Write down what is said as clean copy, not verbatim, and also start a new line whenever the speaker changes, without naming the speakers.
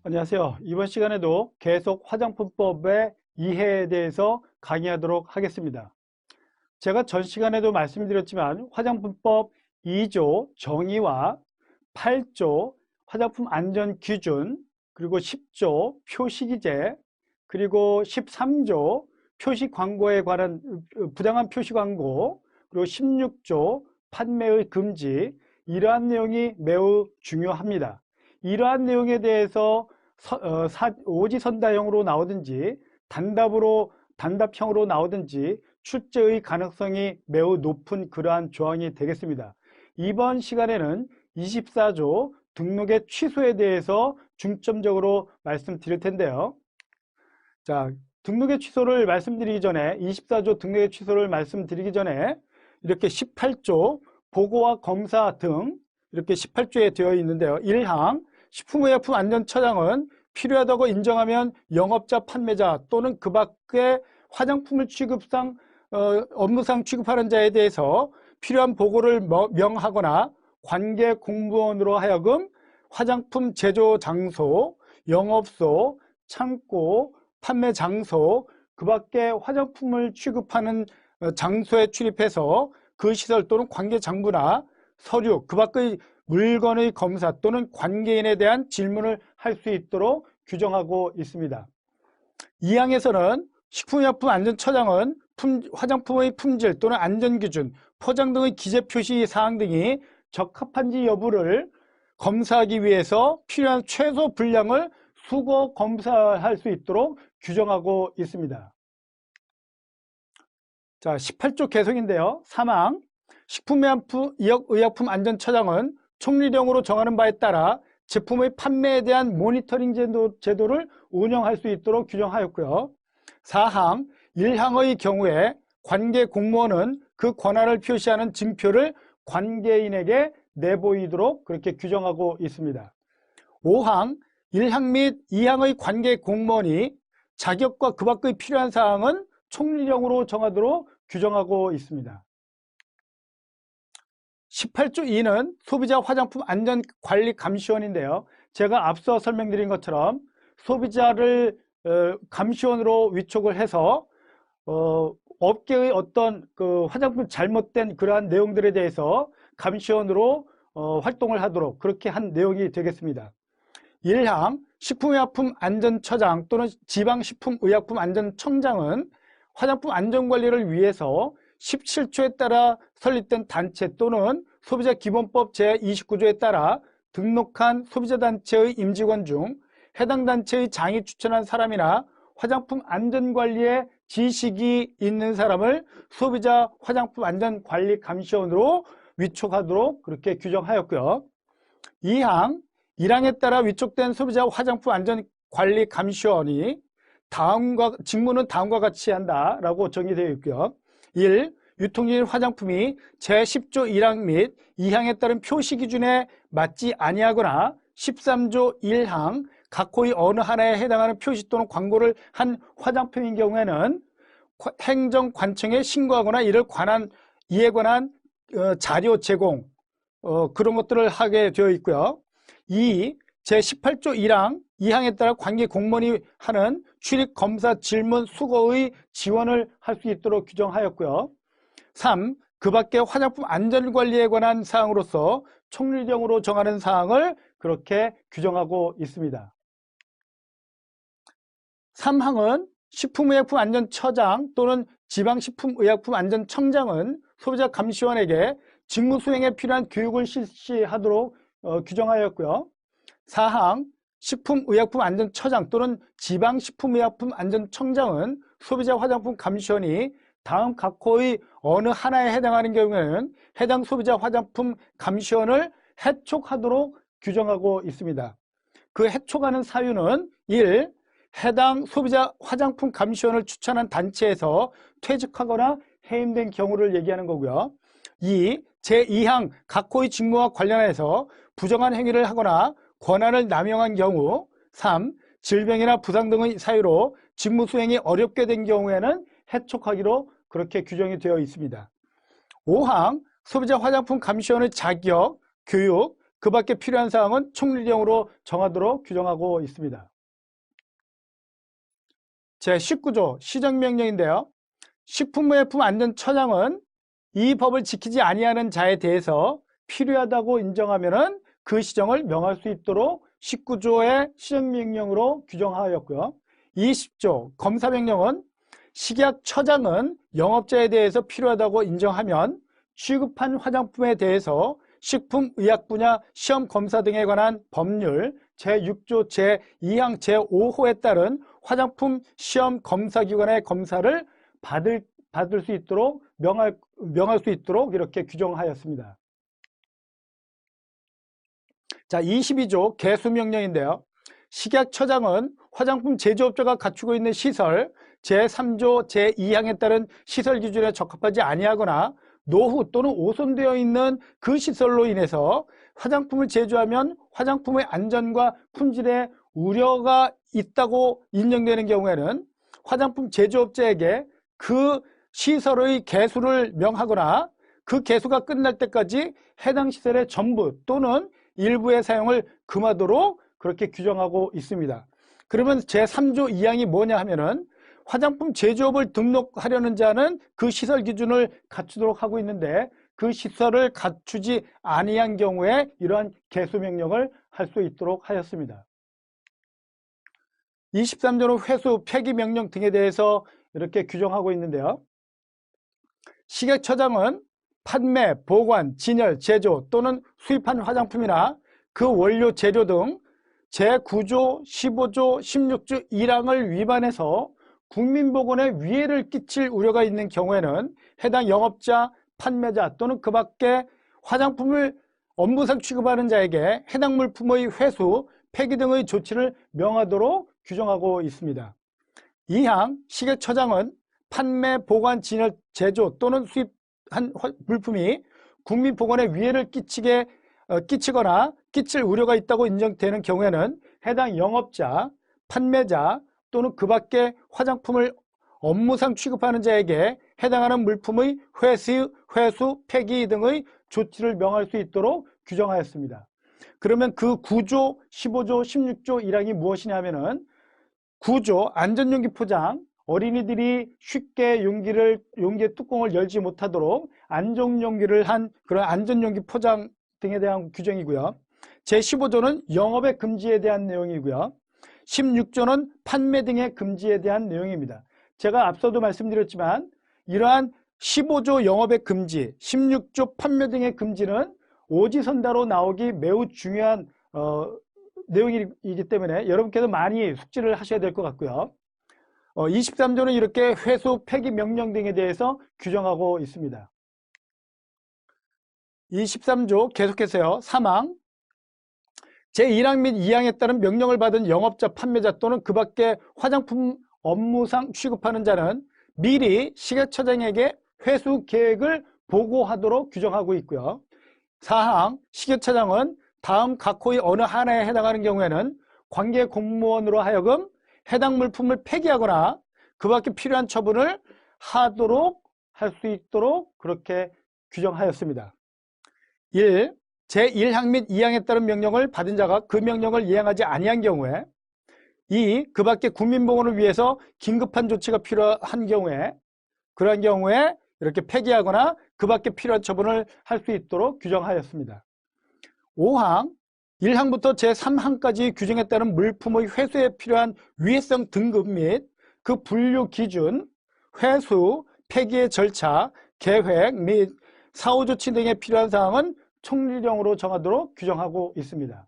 안녕하세요. 이번 시간에도 계속 화장품법의 이해에 대해서 강의하도록 하겠습니다. 제가 전 시간에도 말씀드렸지만 화장품법 2조 정의와 8조 화장품 안전 기준, 그리고 10조 표시기재, 그리고 13조 표시 광고에 관한 부당한 표시 광고, 그리고 16조 판매의 금지, 이러한 내용이 매우 중요합니다. 이러한 내용에 대해서 오지선다형으로 나오든지 단답형으로 나오든지 출제의 가능성이 매우 높은 그러한 조항이 되겠습니다. 이번 시간에는 24조 등록의 취소에 대해서 중점적으로 말씀드릴 텐데요. 자, 등록의 취소를 말씀드리기 전에 24조 등록의 취소를 말씀드리기 전에 이렇게 18조 보고와 검사 등 이렇게 18조에 되어 있는데요. 1항 식품의약품안전처장은 필요하다고 인정하면 영업자, 판매자 또는 그 밖에 화장품을 업무상 취급하는 자에 대해서 필요한 보고를 명하거나 관계 공무원으로 하여금 화장품 제조 장소, 영업소, 창고, 판매 장소, 그 밖에 화장품을 취급하는 장소에 출입해서 그 시설 또는 관계 장부나 서류, 그 밖의 물건의 검사 또는 관계인에 대한 질문을 할 수 있도록 규정하고 있습니다. 2항에서는 식품의약품안전처장은 화장품의 품질 또는 안전기준, 포장 등의 기재 표시 사항 등이 적합한지 여부를 검사하기 위해서 필요한 최소 분량을 수거 검사할 수 있도록 규정하고 있습니다. 자, 18조 개성인데요. 3항 식품의약품안전처장은 총리령으로 정하는 바에 따라 제품의 판매에 대한 모니터링 제도를 운영할 수 있도록 규정하였고요. 4항 1항의 경우에 관계 공무원은 그 권한을 표시하는 증표를 관계인에게 내보이도록 그렇게 규정하고 있습니다. 5항 1항 및 2항의 관계 공무원이 자격과 그 밖의 필요한 사항은 총리령으로 정하도록 규정하고 있습니다. 18조 2는 소비자 화장품 안전관리 감시원인데요. 제가 앞서 설명드린 것처럼 소비자를 감시원으로 위촉을 해서 업계의 어떤 그 화장품 잘못된 그러한 내용들에 대해서 감시원으로 활동을 하도록 그렇게 한 내용이 되겠습니다. 1항 식품의약품안전처장 또는 지방식품의약품안전청장은 화장품 안전관리를 위해서 17조에 따라 설립된 단체 또는 소비자기본법 제29조에 따라 등록한 소비자단체의 임직원 중 해당 단체의 장이 추천한 사람이나 화장품 안전관리에 지식이 있는 사람을 소비자 화장품 안전관리 감시원으로 위촉하도록 그렇게 규정하였고요. 2항 1항에 따라 위촉된 소비자 화장품 안전관리 감시원이 직무는 다음과 같이 한다라고 정의되어 있고요. 1. 유통기일 화장품이 제10조 1항 및 2항에 따른 표시 기준에 맞지 아니하거나 13조 1항 각호의 어느 하나에 해당하는 표시 또는 광고를 한 화장품인 경우에는 행정관청에 신고하거나 이에 관한 자료 제공 그런 것들을 하게 되어 있고요. 2. 제18조 1항 2항에 따라 관계 공무원이 하는 출입 검사 질문 수거의 지원을 할 수 있도록 규정하였고요. 3. 그 밖에 화장품 안전관리에 관한 사항으로서 총리령으로 정하는 사항을 그렇게 규정하고 있습니다. 3항은 식품의약품안전처장 또는 지방식품의약품안전청장은 소비자 감시원에게 직무 수행에 필요한 교육을 실시하도록 규정하였고요. 4항 식품의약품안전처장 또는 지방식품의약품안전청장은 소비자 화장품 감시원이 다음 각호의 어느 하나에 해당하는 경우에는 해당 소비자 화장품 감시원을 해촉하도록 규정하고 있습니다. 그 해촉하는 사유는 1. 해당 소비자 화장품 감시원을 추천한 단체에서 퇴직하거나 해임된 경우를 얘기하는 거고요. 2. 제2항 각호의 직무와 관련해서 부정한 행위를 하거나 권한을 남용한 경우. 3. 질병이나 부상 등의 사유로 직무 수행이 어렵게 된 경우에는 해촉하기로 그렇게 규정이 되어 있습니다. 5항 소비자 화장품 감시원의 자격, 교육, 그 밖에 필요한 사항은 총리령으로 정하도록 규정하고 있습니다. 제19조 시정명령인데요. 식품의품안전처장은 이 법을 지키지 아니하는 자에 대해서 필요하다고 인정하면은 그 시정을 명할 수 있도록 19조의 시정명령으로 규정하였고요. 20조 검사명령은 식약처장은 영업자에 대해서 필요하다고 인정하면 취급한 화장품에 대해서 식품의약 분야 시험검사 등에 관한 법률 제6조 제2항 제5호에 따른 화장품 시험검사기관의 검사를 받을 수 있도록 명할 수 있도록 이렇게 규정하였습니다. 자, 22조 개수명령인데요. 식약처장은 화장품 제조업자가 갖추고 있는 시설 제3조 제2항에 따른 시설 기준에 적합하지 아니하거나 노후 또는 오손되어 있는 그 시설로 인해서 화장품을 제조하면 화장품의 안전과 품질에 우려가 있다고 인정되는 경우에는 화장품 제조업자에게 그 시설의 개수를 명하거나 그 개수가 끝날 때까지 해당 시설의 전부 또는 일부의 사용을 금하도록 그렇게 규정하고 있습니다. 그러면 제3조 2항이 뭐냐 하면은 화장품 제조업을 등록하려는 자는 그 시설 기준을 갖추도록 하고 있는데 그 시설을 갖추지 아니한 경우에 이러한 개수명령을 할 수 있도록 하였습니다. 23조는 회수, 폐기 명령 등에 대해서 이렇게 규정하고 있는데요. 식약처장은 판매, 보관, 진열, 제조 또는 수입한 화장품이나 그 원료 재료 등 제9조, 15조, 16조 1항을 위반해서 국민보건에 위해를 끼칠 우려가 있는 경우에는 해당 영업자, 판매자 또는 그 밖에 화장품을 업무상 취급하는 자에게 해당 물품의 회수, 폐기 등의 조치를 명하도록 규정하고 있습니다. 2항 식약처장은 판매, 보관, 진열, 제조 또는 수입한 물품이 국민보건에 위해를 끼치거나 끼칠 우려가 있다고 인정되는 경우에는 해당 영업자, 판매자 또는 그 밖에 화장품을 업무상 취급하는 자에게 해당하는 물품의 회수, 폐기 등의 조치를 명할 수 있도록 규정하였습니다. 그러면 그 9조, 15조, 16조 1항이 무엇이냐 하면은 9조 안전용기 포장, 어린이들이 쉽게 용기의 뚜껑을 열지 못하도록 안전용기를 한 그런 안전용기 포장 등에 대한 규정이고요. 제15조는 영업의 금지에 대한 내용이고요. 16조는 판매 등의 금지에 대한 내용입니다. 제가 앞서도 말씀드렸지만 이러한 15조 영업의 금지, 16조 판매 등의 금지는 오지선다로 나오기 매우 중요한 내용이기 때문에 여러분께서 많이 숙지를 하셔야 될 것 같고요. 23조는 이렇게 회수, 폐기 명령 등에 대해서 규정하고 있습니다. 23조 계속해서요. 3항 제1항 및 2항에 따른 명령을 받은 영업자, 판매자 또는 그 밖에 화장품 업무상 취급하는 자는 미리 식약처장에게 회수 계획을 보고하도록 규정하고 있고요. 4항 식약처장은 다음 각호의 어느 하나에 해당하는 경우에는 관계 공무원으로 하여금 해당 물품을 폐기하거나 그 밖에 필요한 처분을 하도록 할 수 있도록 그렇게 규정하였습니다. 1. 제1항 및 2항에 따른 명령을 받은 자가 그 명령을 이행하지 아니한 경우에 2. 그 밖에 국민보건을 위해서 긴급한 조치가 필요한 경우에 그러한 경우에 이렇게 폐기하거나 그 밖에 필요한 처분을 할 수 있도록 규정하였습니다. 5항 1항부터 제3항까지 규정에 따른 물품의 회수에 필요한 위해성 등급 및 그 분류 기준, 회수, 폐기의 절차, 계획 및 사후 조치 등에 필요한 사항은 총리령으로 정하도록 규정하고 있습니다.